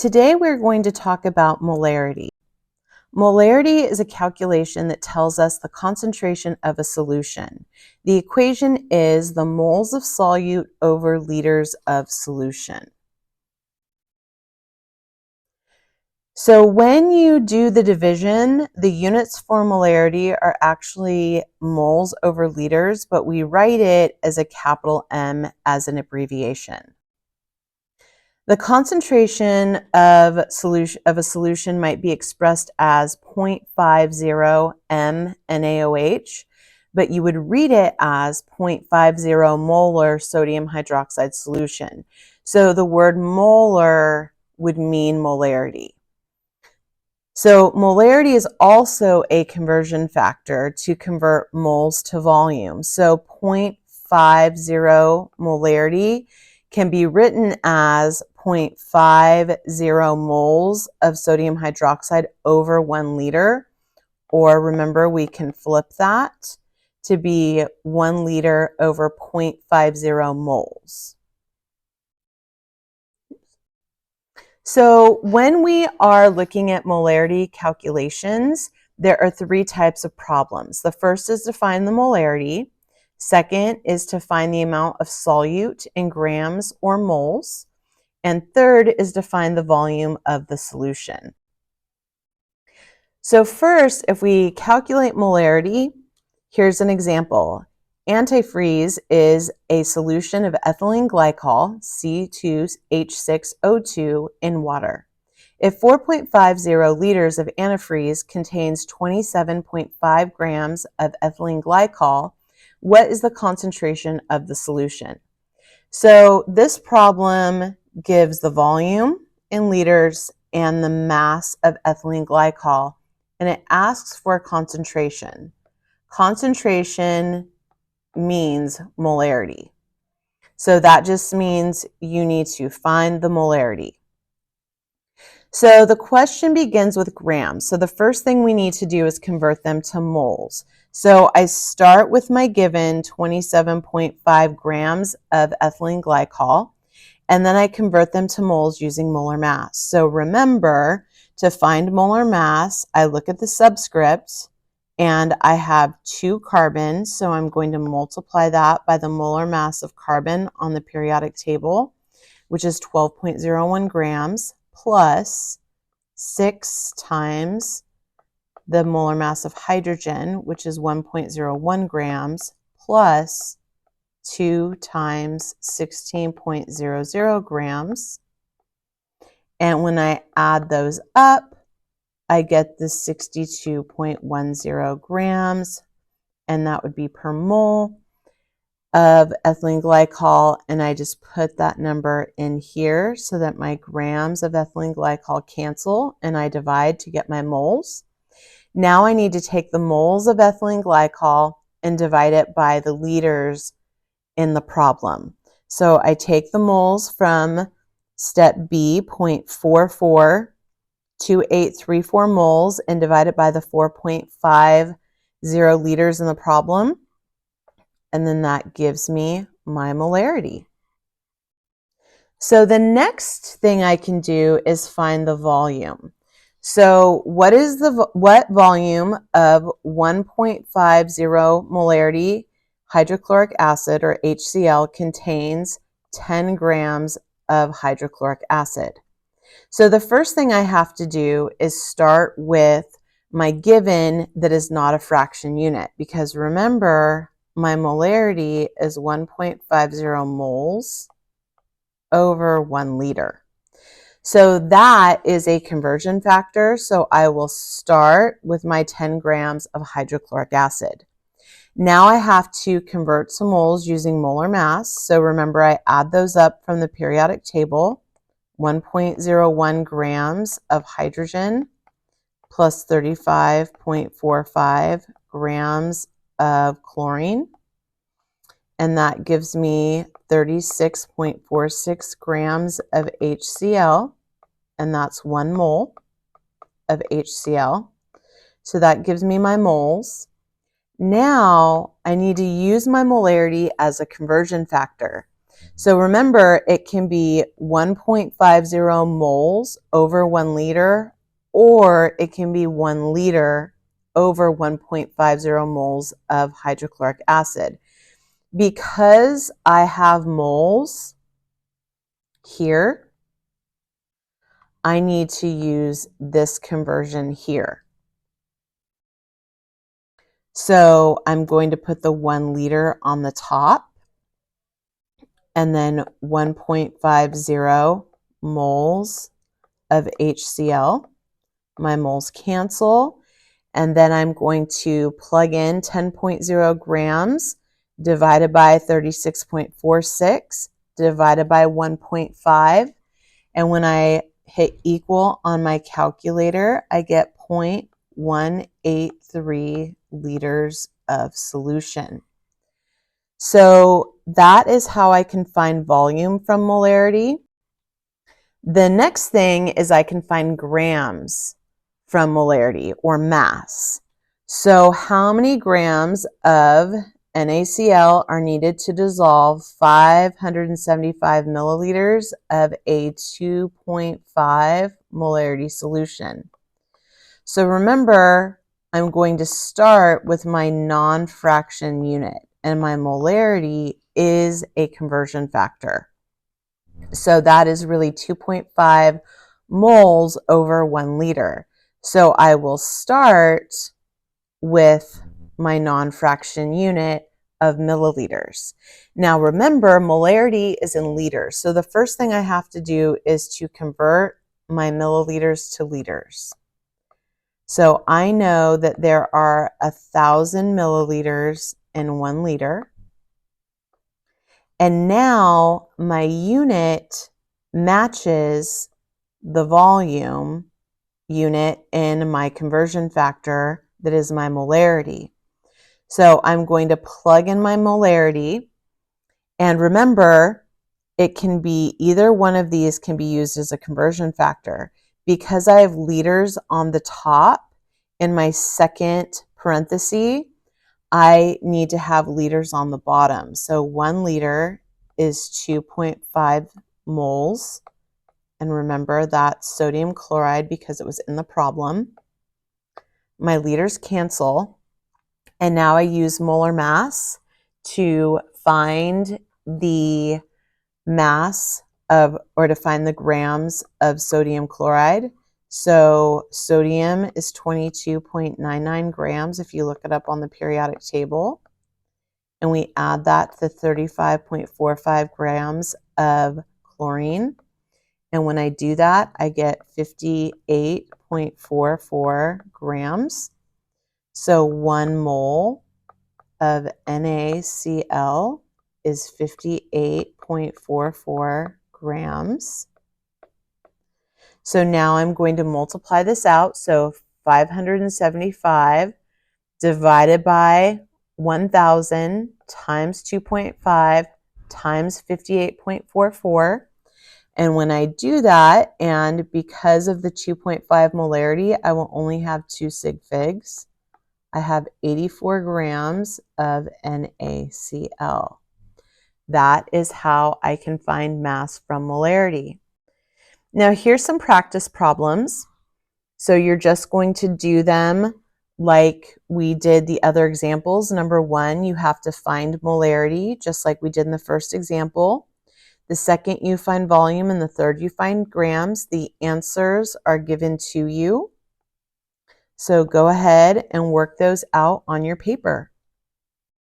Today we're going to talk about molarity. Molarity is a calculation that tells us the concentration of a solution. The equation is the moles of solute over liters of solution. So when you do the division, the units for molarity are actually moles over liters, but we write it as a capital M as an abbreviation. The concentration of a solution might be expressed as 0.50 m NaOH, but you would read it as 0.50 molar sodium hydroxide solution. So the word molar would mean molarity. So molarity is also a conversion factor to convert moles to volume. So 0.50 molarity can be written as 0.50 moles of sodium hydroxide over 1 liter, or remember we can flip that to be 1 liter over 0.50 moles. So when we are looking at molarity calculations, there are 3 types of problems. The first is to find the molarity. Second is to find the amount of solute in grams or moles. And third is to find the volume of the solution. So first, if we calculate molarity, here's an example. Antifreeze is a solution of ethylene glycol, C2H6O2, in water. If 4.50 liters of antifreeze contains 27.5 grams of ethylene glycol, what is the concentration of the solution? So this problem gives the volume in liters and the mass of ethylene glycol, and it asks for concentration. Concentration means molarity. So that just means you need to find the molarity. So the question begins with grams. So the first thing we need to do is convert them to moles. So I start with my given 27.5 grams of ethylene glycol, and then I convert them to moles using molar mass. So remember, to find molar mass, I look at the subscript, and I have 2 carbon, so I'm going to multiply that by the molar mass of carbon on the periodic table, which is 12.01 grams, plus 6 times the molar mass of hydrogen, which is 1.01 grams, plus 2 times 16.00 grams. And when I add those up, I get the 62.10 grams, and that would be per mole of ethylene glycol. And I just put that number in here so that my grams of ethylene glycol cancel, and I divide to get my moles. Now I need to take the moles of ethylene glycol and divide it by the liters in the problem. So I take the moles from step B, 0.442834 moles, and divide it by the 4.50 liters in the problem. And then that gives me my molarity. So the next thing I can do is find the volume. So what volume of 1.50 molarity hydrochloric acid, or HCl, contains 10 grams of hydrochloric acid? So the first thing I have to do is start with my given that is not a fraction unit, because remember, my molarity is 1.50 moles over 1 liter. So that is a conversion factor. So I will start with my 10 grams of hydrochloric acid. Now I have to convert to moles using molar mass. So remember, I add those up from the periodic table. 1.01 grams of hydrogen plus 35.45 grams of chlorine. And that gives me 36.46 grams of HCl, and that's 1 mole of HCl. So that gives me my moles. Now I need to use my molarity as a conversion factor. So remember, it can be 1.50 moles over 1 liter, or it can be 1 liter over 1.50 moles of hydrochloric acid. Because I have moles here, I need to use this conversion here. So I'm going to put the 1 liter on the top, and then 1.50 moles of HCl. My moles cancel, and then I'm going to plug in 10.0 grams divided by 36.46 divided by 1.5, and when I hit equal on my calculator, I get 0.183 liters of solution. So that is how I can find volume from molarity. The next thing is I can find grams from molarity, or mass. So how many grams of NaCl are needed to dissolve 575 milliliters of a 2.5 molarity solution? So remember, I'm going to start with my non-fraction unit, and my molarity is a conversion factor. So that is really 2.5 moles over 1 liter. So I will start with my non-fraction unit of milliliters. Now remember, molarity is in liters. So the first thing I have to do is to convert my milliliters to liters. So I know that there are 1,000 milliliters in 1 liter. And now my unit matches the volume unit in my conversion factor that is my molarity. So I'm going to plug in my molarity, and remember, it can be either one of these can be used as a conversion factor. Because I have liters on the top in my second parenthesis, I need to have liters on the bottom. So 1 liter is 2.5 moles. And remember, that's sodium chloride because it was in the problem. My liters cancel. And now I use molar mass to find the mass of, or to find the grams of sodium chloride. So sodium is 22.99 grams if you look it up on the periodic table. And we add that to 35.45 grams of chlorine. And when I do that, I get 58.44 grams. So 1 mole of NaCl is 58.44 grams. So now I'm going to multiply this out. So 575 divided by 1,000 times 2.5 times 58.44. And when I do that, and because of the 2.5 molarity, I will only have 2 sig figs. I have 84 grams of NaCl. That is how I can find mass from molarity. Now here's some practice problems. So you're just going to do them like we did the other examples. Number 1, you have to find molarity, just like we did in the first example. The second, you find volume, and the third, you find grams. The answers are given to you. So go ahead and work those out on your paper.